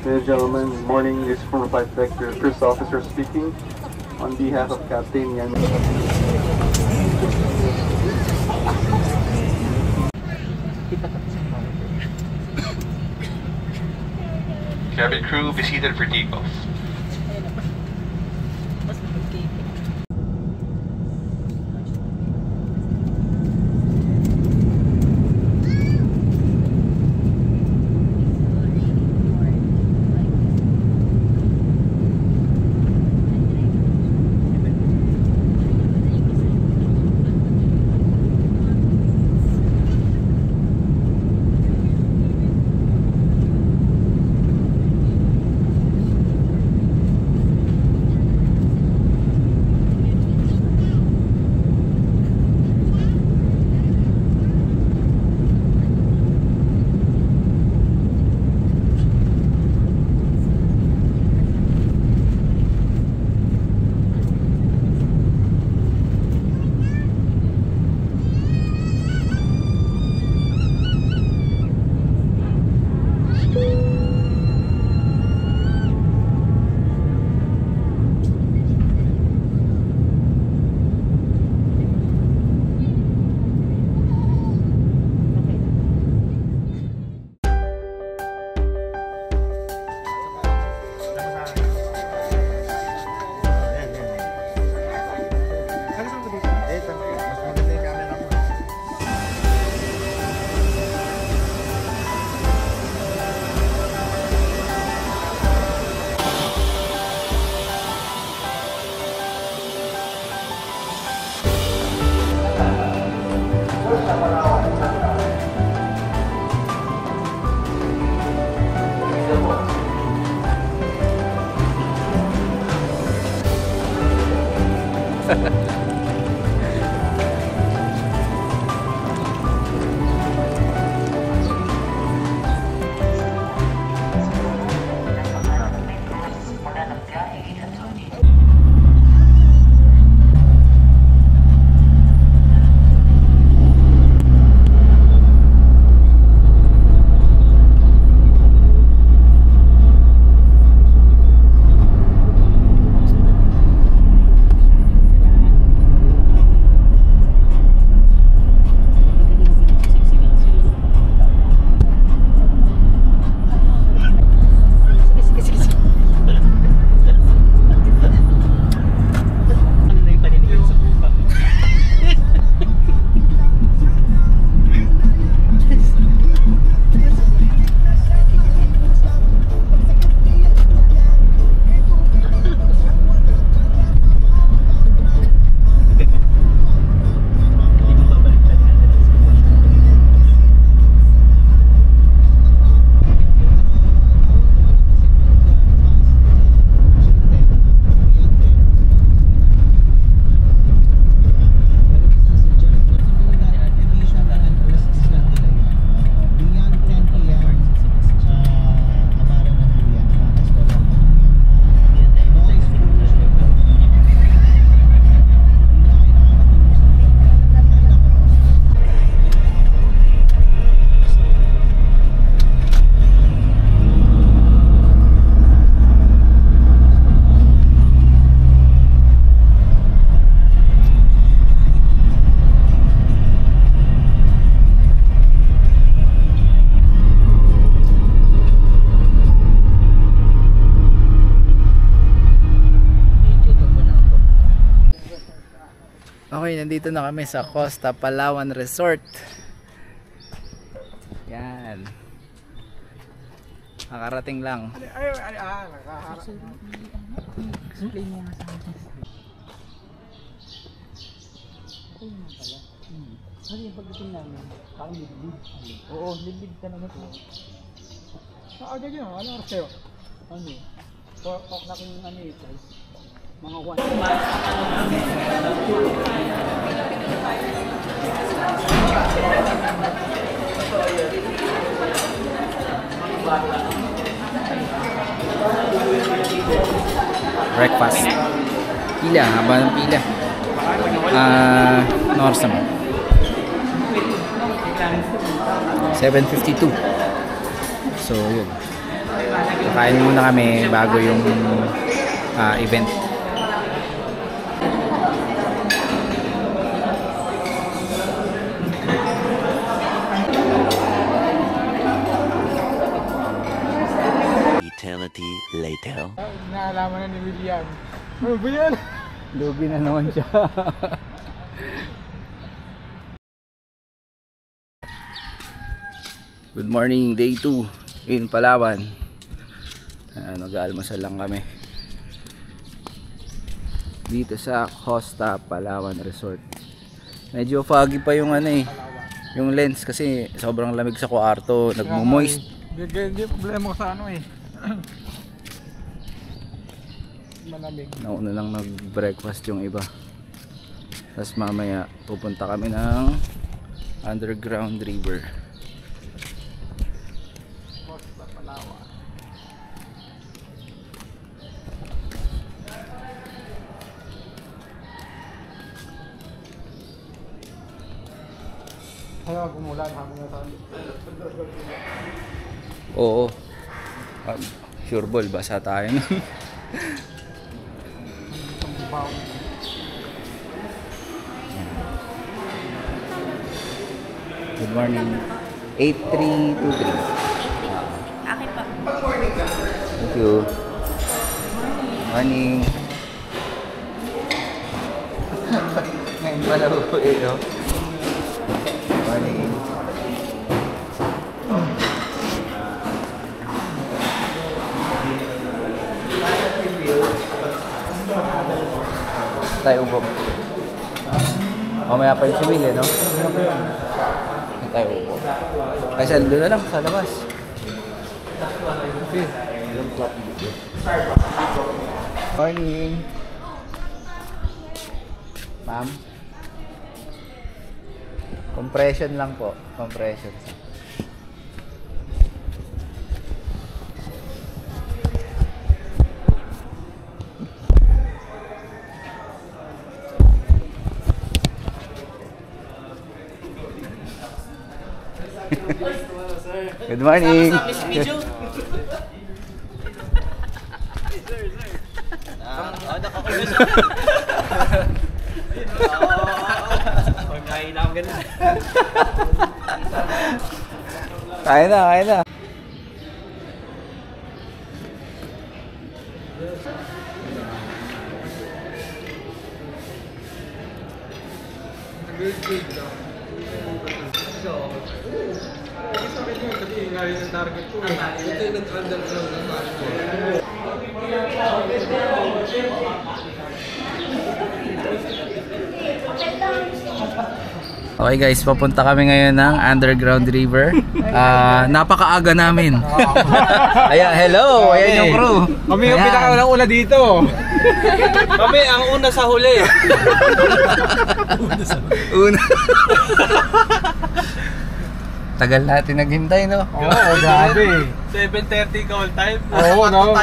Ladies and gentlemen, good morning. This is former flight director, first officer speaking on behalf of Captain Yan. Cabin crew, be seated for takeoff. Okay, nandito na kami sa Costa Palawan Resort. Yan. Nakarating lang. Explain mo nga sa akin. Ano yung pagdating namin? Parang liblib. Oo, liblib ka naman po. Agad yun, ano oras kayo? Ano? 4 o'clock na kung ano eh, guys. Mga 1. Breakfast. Pila, haba ng pila. Norsam. 7:52. So, yun. Kakain muna kami bago yung event. Eternity later. Naalaman na ni William. Ano ba yan? Lugi na naman siya. Good morning, day 2 in Palawan. Nag-aalmusal lang kami dito sa Costa Palawan Resort. Medyo foggy pa yung yung lens kasi sobrang lamig sa kwarto, nagmo-moist. Hindi problema ko sa malamig. Nauna lang nag-breakfast yung iba. Tapos mamaya pupunta kami ng underground river. Ayaw kumulan hanggang na tayo. Oo. Sure ball, basa tayo nun. Good morning. 8323. Akin pa. Thank you. Morning. Ngayon pala po ito. Morning. Tayo po. Mamaya pa yung civil no? Tayo po. Ay, saan doon na lang sa labas. Morning. Ma'am. Compression lang po. Compression. Good morning. Kaya na, kaya na. Okay guys, papunta kami ngayon ng underground river. Napakaaga namin. Ayan, hello! Ayan yung crew. Kami yung pinakauna dito. Kami ang una sa huli. Una. Tagal natin naghintay, no? Oo, grabe. 7:30 call time. Oo, no?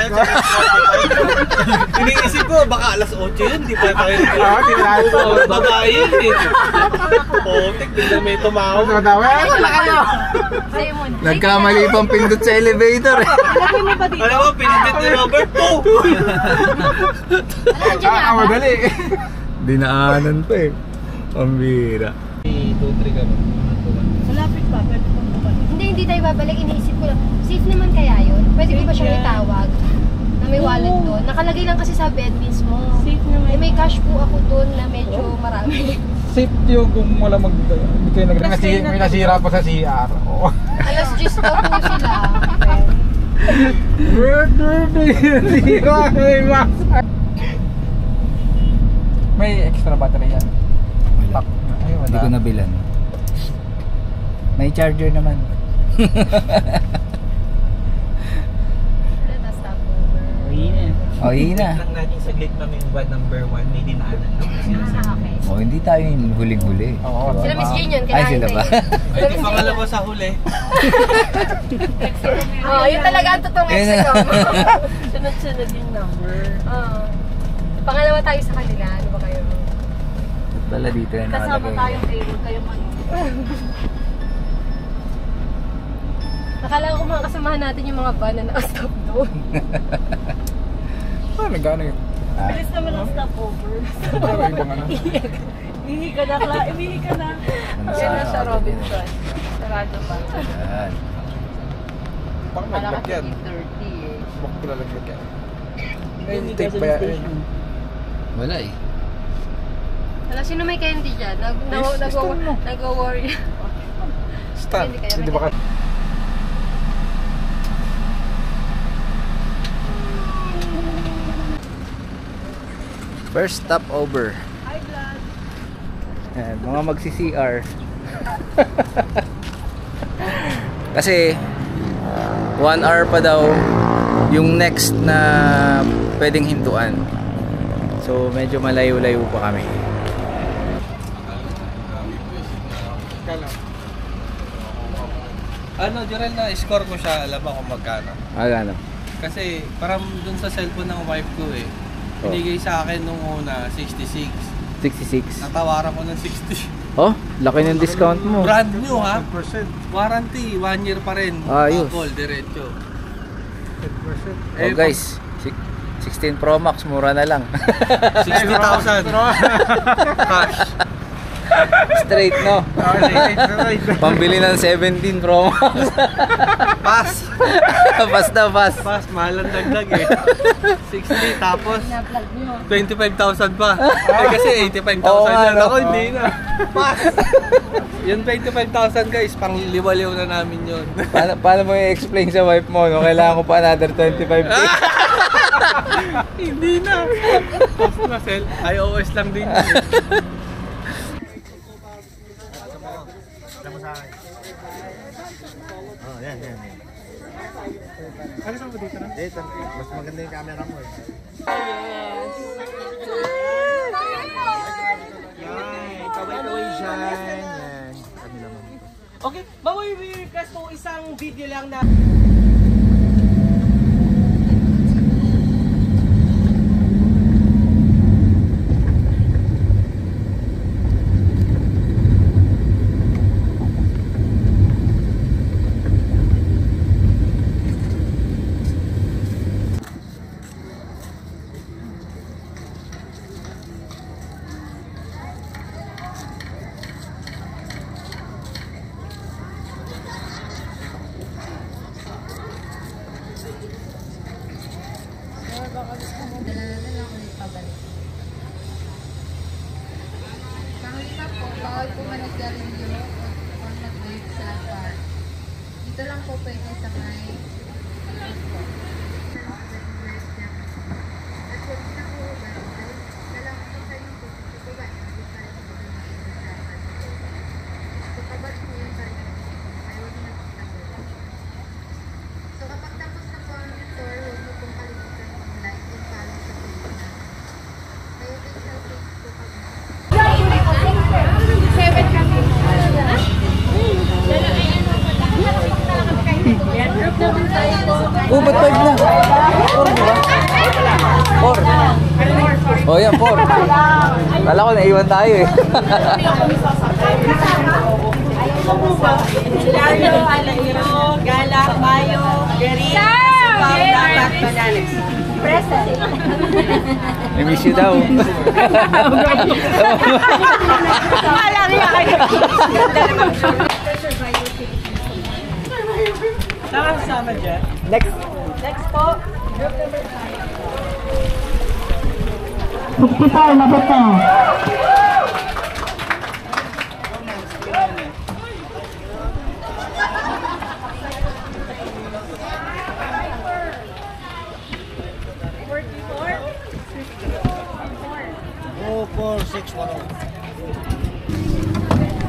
Iniisip ko, baka alas 8 yun, di pa tayo. Babae yun eh. Potik, biglang may tumawag. Nagkamali pang pindot sa elevator eh. Alam mo, pinindot ni Robert po. Madali. Dinaanan pa eh. Pambira. 2-3 ka ba? Malapit pa, pwede pang bumalik. Hindi tayo babalik. Iniisip ko lang, safe naman kaya yun? Pwede ko ba siyang itawag? Na may wallet doon. Nakalagay lang kasi sa bed mismo. Safe naman. Eh, may cash po ako doon na medyo marami. Safe yun kung wala hindi kayo may nasira pa sa CR. Oo. Alas 10 daw po sila. May extra battery yan. Wala. Hindi ko nabilan. May charger naman. Let us stop over. O, yun na. Lang natin saglit kami yung bad number 1, may dinaanan lang sila sa Okay. O, hindi tayo yung huling-huli. Oo. Sila Miss Jane yun. Ay, sila ba? Ay, di pangalawa sa huli. Oo, yun talaga ang totoong Yun na. exit. Sunod-sunod yung number. Oo. Pangalawa tayo sa kanila. Ano ba kayo? Pala dito na nakalagay. table, kayong ano. Akala ko mga kasamahan natin yung mga van na naka-stop doon. Nagano yun? Bilis naman ang stopover. Ihi ka na, Cla. Ihi ka na. Yan na sa Robinson. Sarado pa. Yan. Parang naglagyan. 30 eh. Bakit ko lalagyan? May tape ba yan? Wala eh. Wala, sino may candy dyan? Nag-worry. Stan. Hindi kaya Hindi ba ka? First stop over. Hi, vlog. Yan, mga magsi-CR. Kasi 1 hour pa daw yung next na pwedeng hintuan. So medyo malayo-layo pa kami. Ano, Jurel, na-score ko siya, alam mo kung magkano. Ano? Kasi parang dun sa cellphone ng wife ko binigay sa akin nung una 66. 66. Natawaran ko ng 60. Oh, laki ng discount mo. Brand new ha. Warranty, 1 year pa rin. Ayos. Apple, diretso. Oh guys, 16 Pro Max, mura na lang. 60,000. Cash. Straight, no? Pambili ng 17 Pro Max. Pass. Pass na, pass. Pass, mahal ang dagdag 60 tapos 25,000 pa. Kasi 85,000 Oo nga, yan. no? Ako hindi na. Pass. Yung 25,000 guys, pang liwaliw na namin yun. Paano mo i-explain sa wife mo, no? Kailangan ko pa another 25K. Hindi na. Pass na, sell. iOS lang din yun. Oh, yan. Ano sa mo dito na? Dito, mas maganda yung camera mo eh. Yan, kaway-kaway dyan. Yan, kami naman ito. Okay, baboy, we request po isang video lang na... Bawal po managaling or mag-wave sa park. Dito lang po pwede sa may po. So kapag tapos na po ang tour, huwag mo pong kalimutan yung like and follow sa page na. Kayo din sa page po kami. Oh, ba't 5 na? 4 ba? 4. Oh, yan, 4. Kala ko naiwan tayo eh. Gala, Mayo, Gary, I miss you daw. Saan kasama dyan? Next. Next po.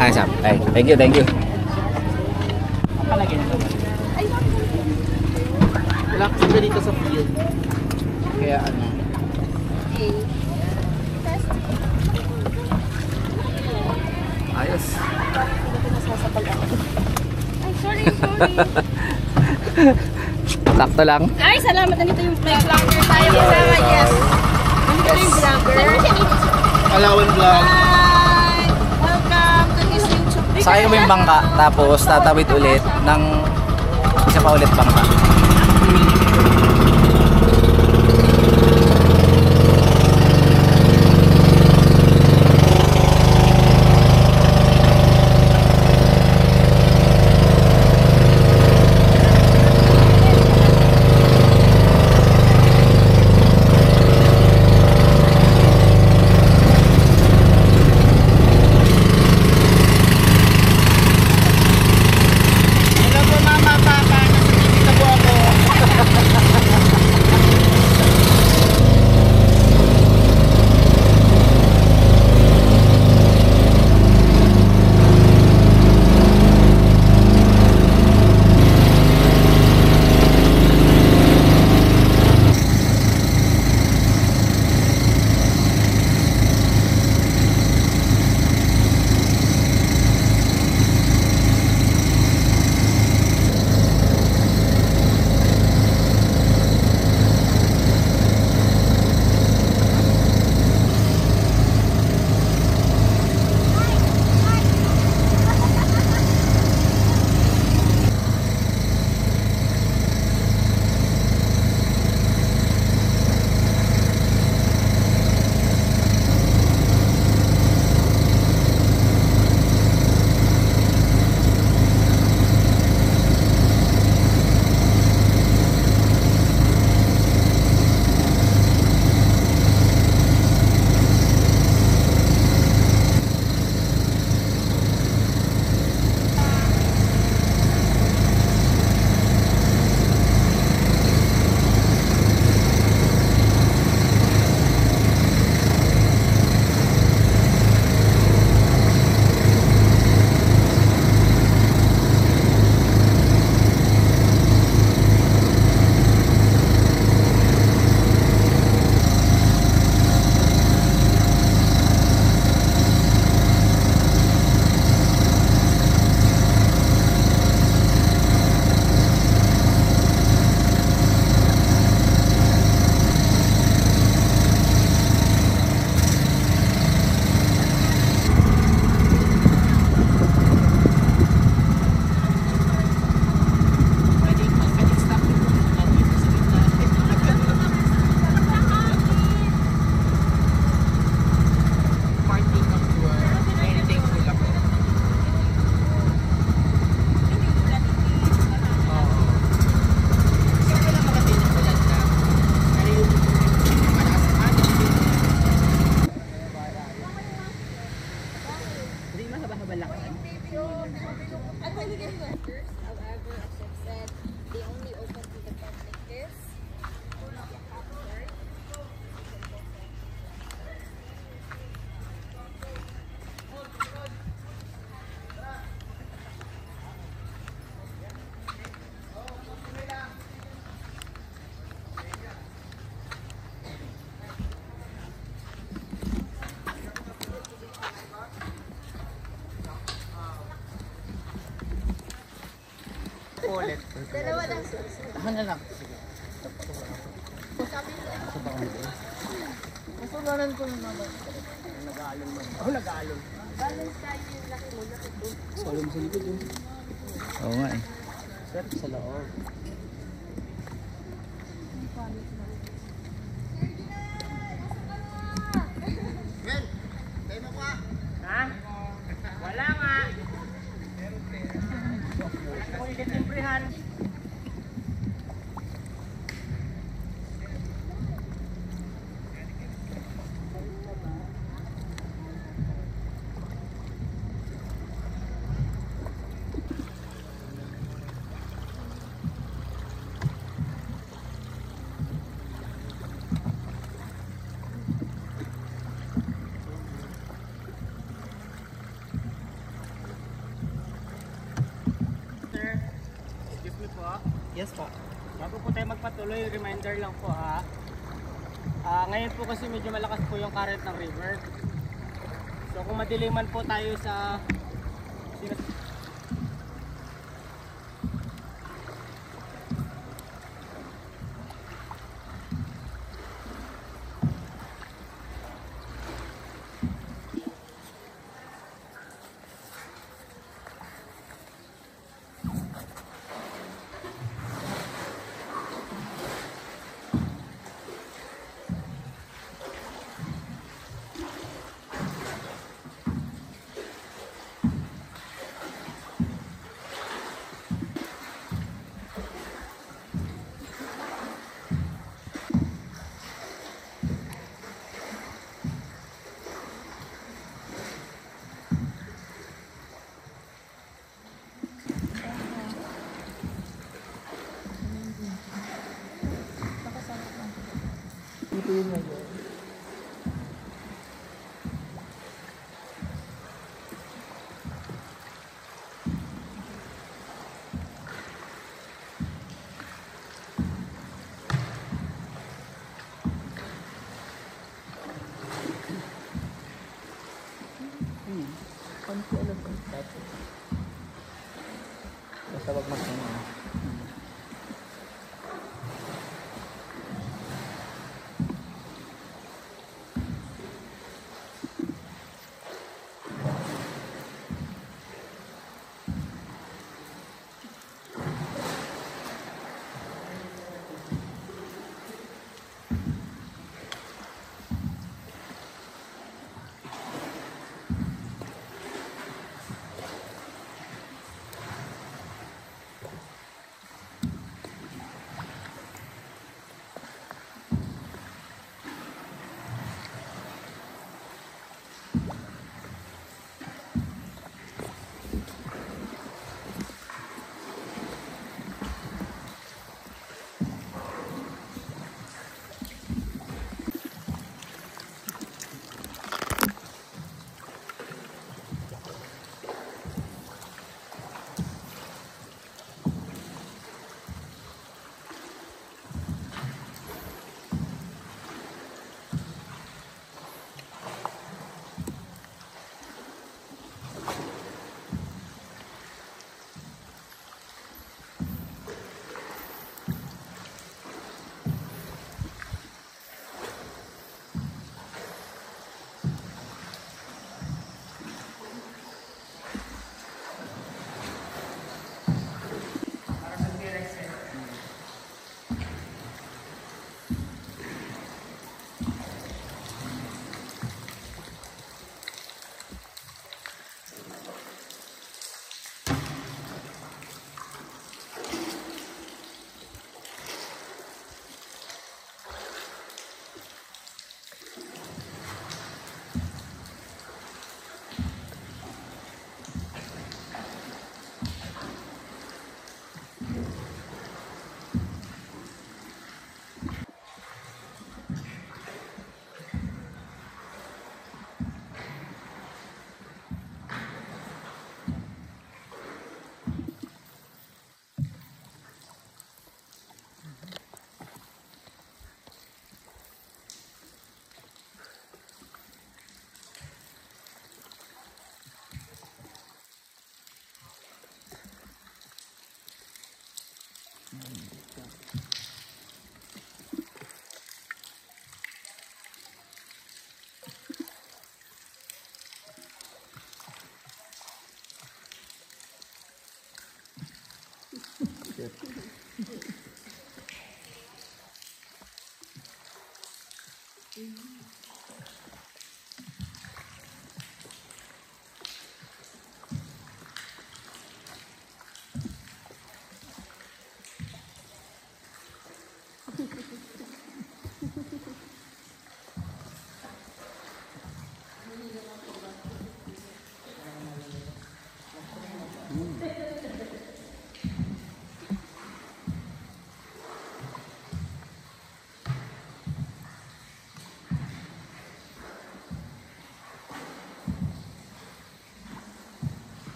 Hi, Sam. Hey, thank you. Wala kasi dito sa field. Kaya ano? Ayos. Ay, sorry. Sakto lang. Ay, salamat. Nandito yung vlogger tayo. Yes. Nandito yung vlogger. Alawan vlog. Hi! Welcome to this YouTube video. Sakay mo yung bangka, tapos tatawid ulit ng Isa pa ulit bangka. Ulit. Dalawa lang. Ako na lang. Sige. Kasulanan ko yung naman. Nag-aalon mo. Ako nag-aalon. Balance tayo yung laki mo. Solo mo sa likod yun. Oo nga eh. Sir, sa loob. Ha? Wala nga. Kung ikitimprehan. Yes po. Bago po tayo magpatuloy, reminder lang po ha. Ngayon po kasi medyo malakas po yung current ng river. So kung madiliman po tayo sa Basta wag magsanay.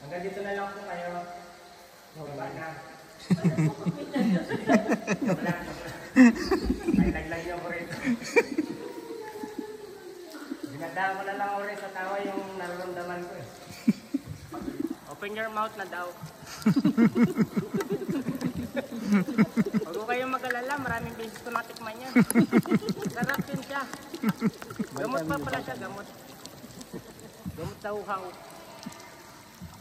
Hanggang dito na lang po kayo. Baba na. Ay, laglag niyo ko rin. Dinadaan ko na lang ko rin sa tawa yung nararamdaman ko eh. Open your mouth na daw. Huwag ko kayong mag-alala, maraming beses ko natikman yan. Sarap din siya. Gamot pa pala siya, gamot. Gamot sa uhaw.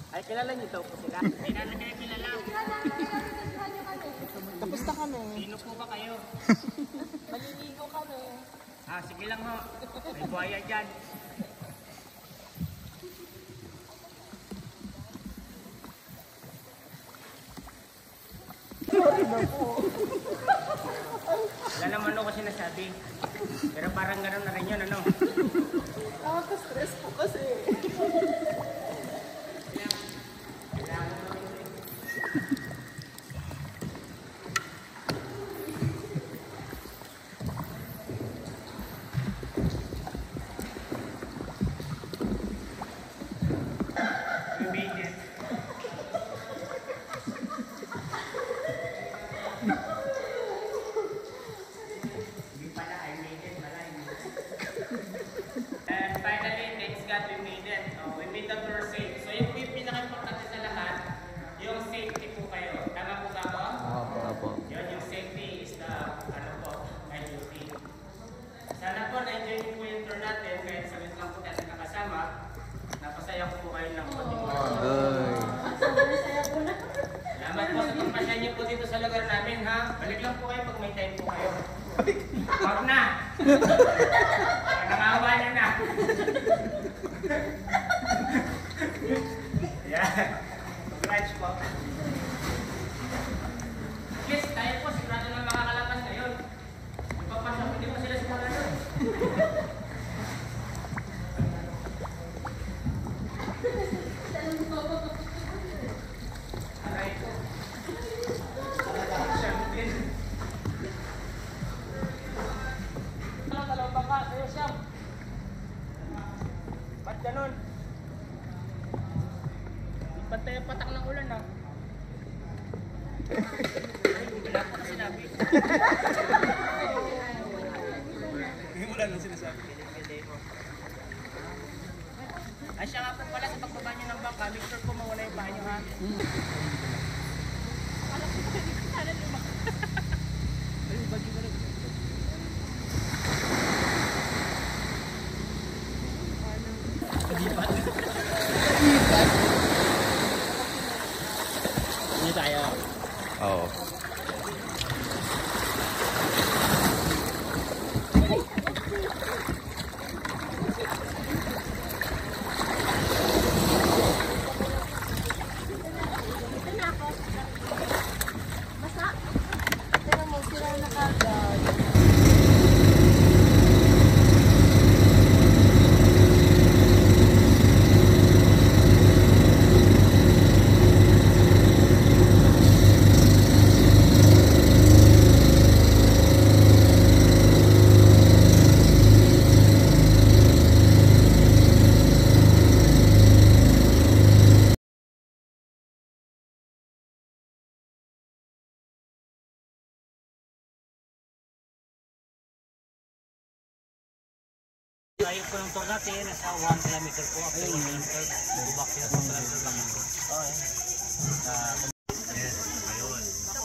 Ay, kilala niyo daw po sila. Hindi na kayo kilala. Tapos na kami. Sino po ba kayo? Maliligo kami. Ah, sige lang ho. May buhaya dyan. Wala naman ako sinasabi. Pero parang gano'n na rin yun, ano? Nakaka-stress po kasi. Salamat po sa pagpasya niyo po dito sa lugar namin, ha? Balik lang po kayo pag may time po kayo. Huwag na! Nangawa niyo na! Yan. Congrats po. Yes, tayo po. Sigurado na makakalapas ngayon. Ipapasya ko din po sila sa mga doon. Ba't ganun? Pantay ang patak ng ulan, ha? Ay, wala ko na sinabi. Wala na sinasabi. Ay, siya nga po pala sa pagbaba niyo ng bangka, make sure po mawala yung banyo, ha? Alam ko pa, hindi ko sana lumak. Ay, bagyo na rin. Lipat. Lipat. Hindi tayo. Oo. Basta. Tignan mo, sila na kagad. Tayo po ng tour natin, nasa 1 kilometer po after 1 kilometer. Bubak sila sa kilometer lang ito. Yes, ayun. Sa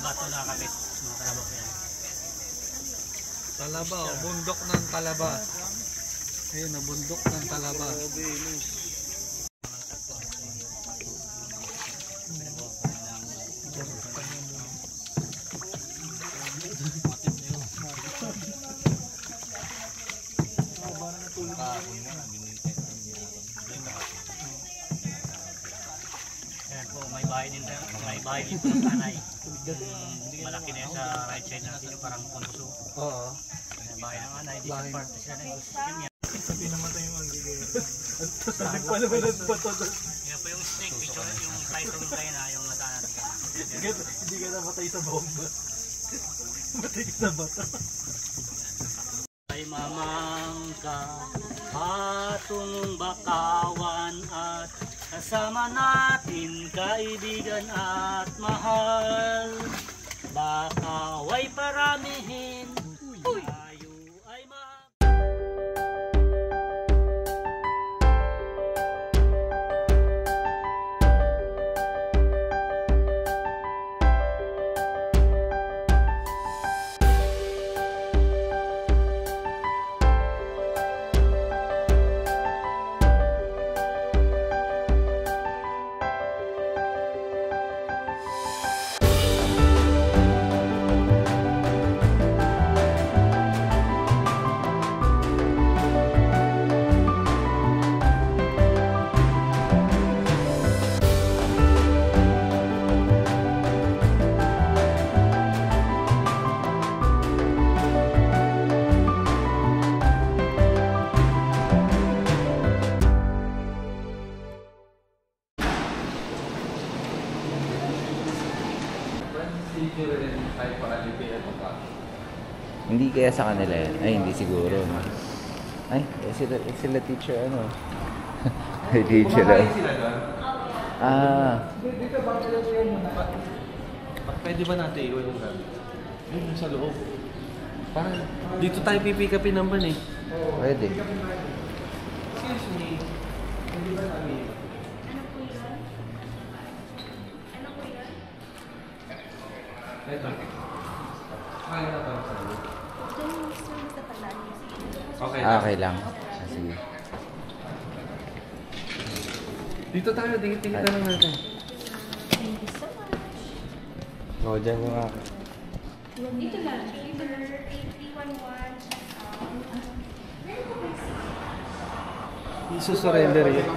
bato nakakapit. Mga talabak yan. Talaba, oh, bundok ng Talaba. Ayun, bundok ng Talaba. Ayan po, may bahay din po ng tanay. Malaki na yan sa right side natin yung parang punso. Oo. May bahay ng anay, di sa part sila na yung Sabi namatay yung anggigil. Sabi pa naman ang bato doon. yan po yung snake, picture yung title tayo na yung natanan. Hindi ka namatay sa bomba. Matay sa bato. Ay mamangka, patungong bakawan at Kasama natin kaibigan at mahal. Baka way paramihin, tayo ay mahal. Hindi kaya sa kanila yan? Ay, hindi siguro. Ay, sila teacher ano? Ay, teacher lang. Dito ba tayo yung muna? Pwede ba natin iwan yung gamit? Yun sa loob. Parang dito tayo pipikapin naman eh. Pwede. Excuse me. Hindi ba namin? Ito. Kaya na ba sa loob? Okay. Okay lang. Sige. Dito tayo, tingin-tingin lang natin. Thank you so much. O, dyan yung ako. Dito lang. Dito lang. 8311. Isusurrender yun.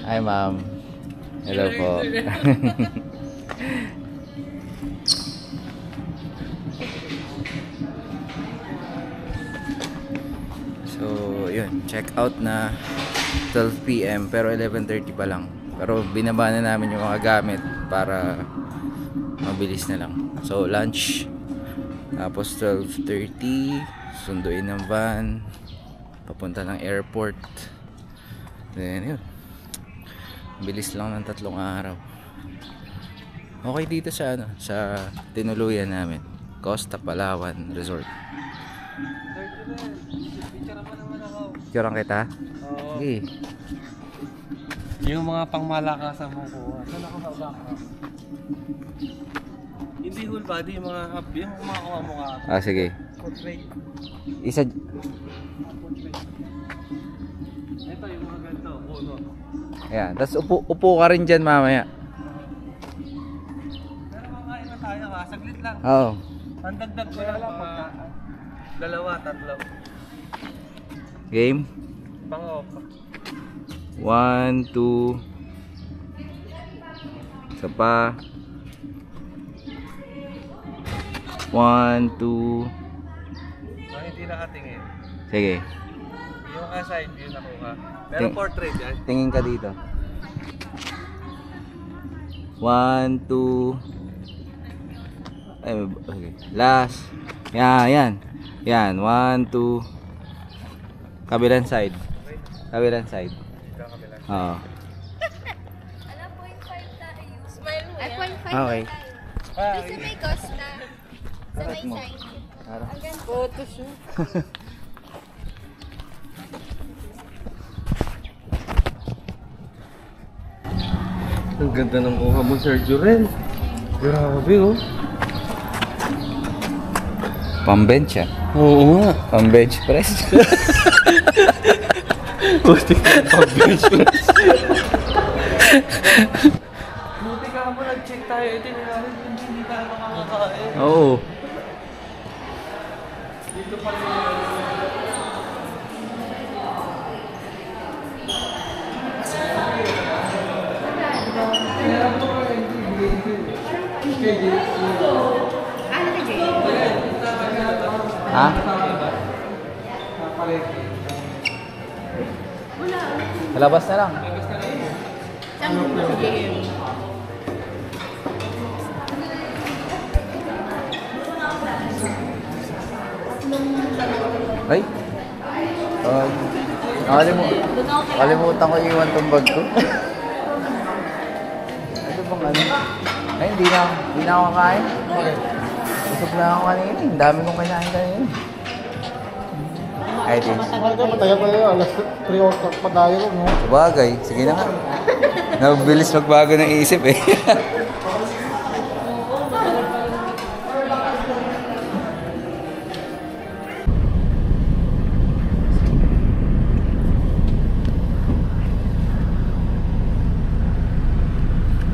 Hi, ma'am. Hello po. So, yun. Check out na 12 PM pero 11:30 pa lang. Pero binaba na namin yung mga gamit para mabilis na lang. So, lunch. Tapos 12:30, sunduin ng van papunta ng airport. Then, yun. Bilis lang ng 3 araw. Okay dito sa ano, sa tinuluyan namin. Costa Palawan Resort. Picturean kita? Oo. Okay. Yung mga pangmalakasan mo kuha. Saan ako babaka? Hindi whole body, yung mga up, yung mga kuha mo ka. Sige. Portrait. Isa. Ito yung mga ganito, puno. Ayan. Tapos upo ka rin dyan mamaya. Pero makain na tayo ha, saglit lang. Oo. Ang dagdag ko lang mga 2-3. Game? Pang-opa. 1, 2. Isa pa. 1, 2. Hindi nakatingin. Sige. Yung side view nakuha. Pero portrait yan. Tingin ka dito. 1, 2. Ay, okay. Last. Yan. Yan. 1, 2. Kabilang side. Kabilang side. Oo. Alam, 0.5 tayo. Smile mo yan. Ay, 0.5 Okay. tayo. Doon sa may Costa. Sa may sign. Hanggang photoshoot. Ang ganda ng kuha mo, Sergio Ren. Grabe, oh. Pang-bench ah. Oo nga. Pang-bench press. Buti ka pang-bench press. Buti ka mo nag-check tayo. Ito yung hindi tayo makakakain. Oo. Dito pa rin. Ha? Labas na lang. Ay! Nakalimutan ko iwan tong bag ko. Ano bang ano? Ay, hindi na ako kakain. Busog na ako kanina. Ang dami kong kinain kanina. Ay, Tins. Mataya pa yun. Alas 3 o'clock pa tayo. Sabagay. Sige na nga. Nabilis magbago ng isip eh.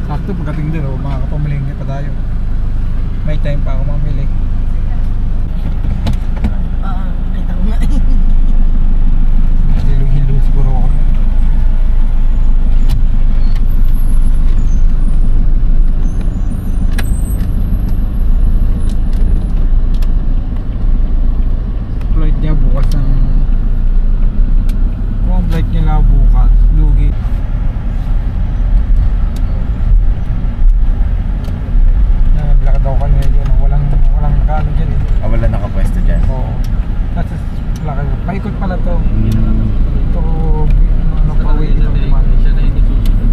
Sakto pagdating din, makakapamilingin pa tayo. May time pa ako mamili. Kita ko nga. Hilo siguro ako. Flight niya bukas ng... Kung ang flight niya lang bukas, lugi. Lakad ako kanina dyan, walang nakano dyan eh. Wala nakapwesto dyan. Oo. Tapos lakad, paikot pala to. Ito, ano pa uwi ito. Siya na hindi susunod.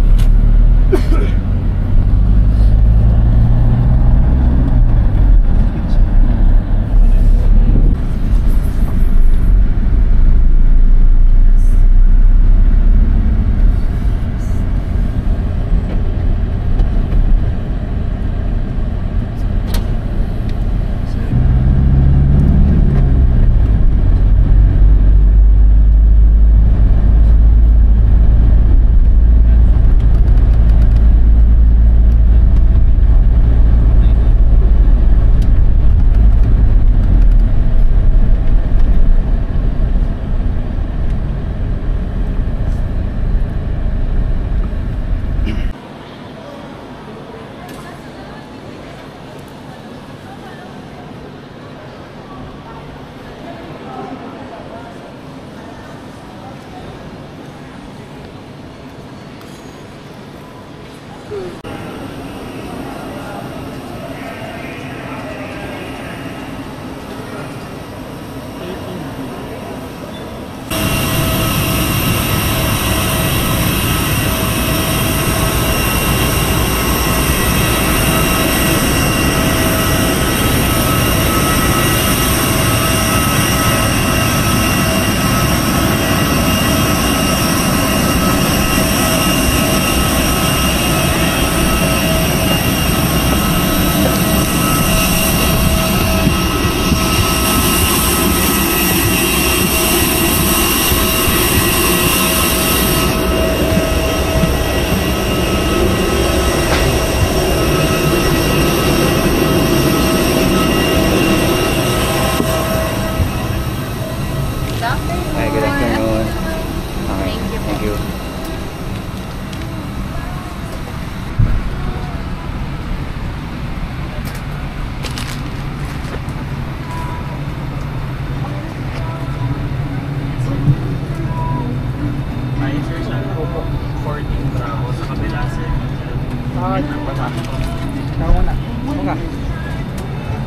Tama na. Oo nga.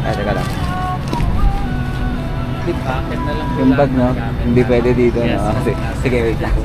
Ay, teka lang. Bakit na lang Yung bag, no? Hindi pwede dito, Yes. no? Sige, wait lang.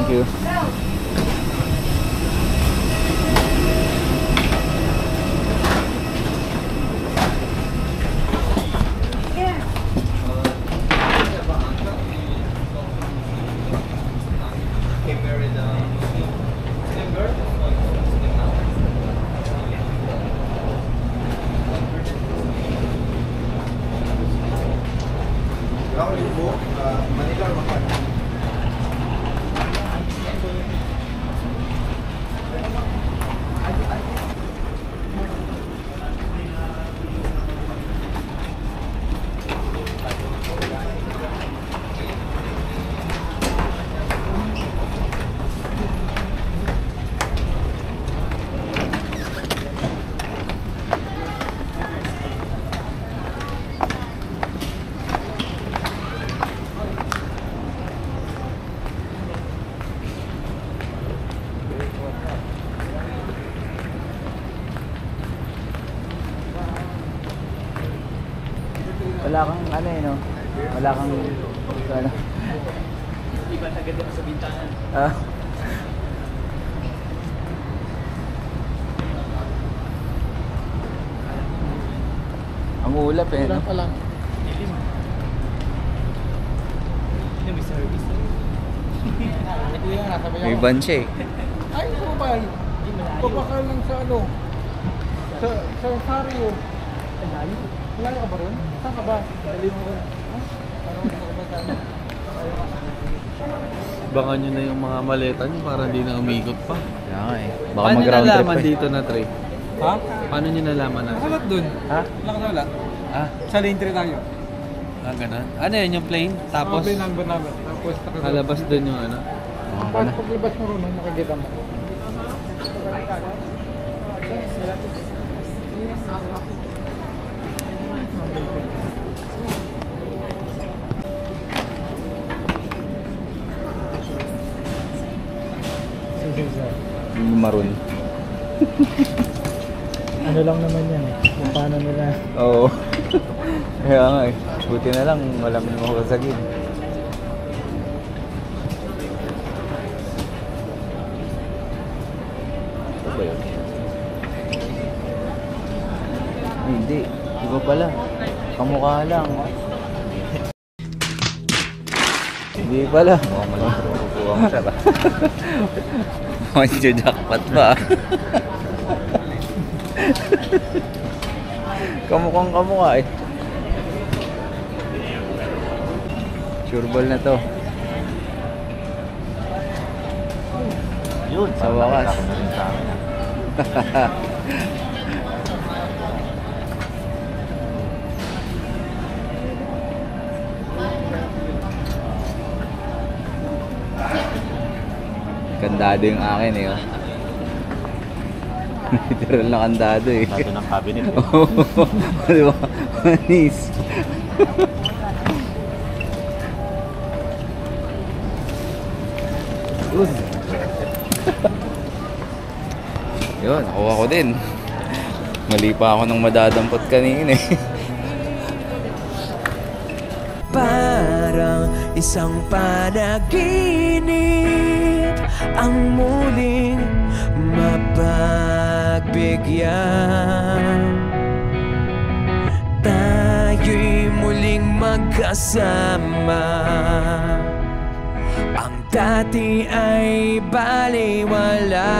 Thank you. Wala kang ano eh, no? Wala kang ano? Iba agad ako sa bintahan. Ah. Ang ulap eh, no? Wala pa lang. Hindi, may service. Ito yung nakasabay ako. May bunch eh. Ay, ito ba? Pabakal lang sa ano? Sa Ontario. Ay, layo. Wala ka ba ron? Saan ka ba? Dali mo ron. Parang hindi ko ba saan? Bangan nyo na yung mga maleta nyo para hindi na umikot pa. Kaya nga eh. Baka Paano mag-round trip nalaman pa eh. dito na, Trey? Ha? Paano nyo nalaman na? Nakalat dun. Ha? Nakawala. Ah, Sa lane 3 tayo. ganun. Ano yun yung plane? Tapos, Tapos number. Tapos kalabas dun yung ano? Tapos paglabas mo ron, makikita mo. Yung maroon. Ano lang naman yan eh. Kung paano nila. Oo. Kaya nga eh. Buti na lang wala mo naman kasagin. Ito ba yun? Hindi. Iba pala. Kamukha lang. Hindi pala. Mukhang malang kukuha mo siya ba? Mukhang jackpot ba? Kamukhang kamukha eh. Sure ball na to. Yun, Sa wakas. Kandado yung akin eh. Oh. Literal na kandado eh. Natin ng cabinet. Oo. Diba? Manis. Good. Yun, nakuha ko din. Mali pa ako nang madadampot kanina eh. Parang isang panaginip ang muling mapagbigyan. Tayo'y muling magkasama. Ang dati ay baliwala.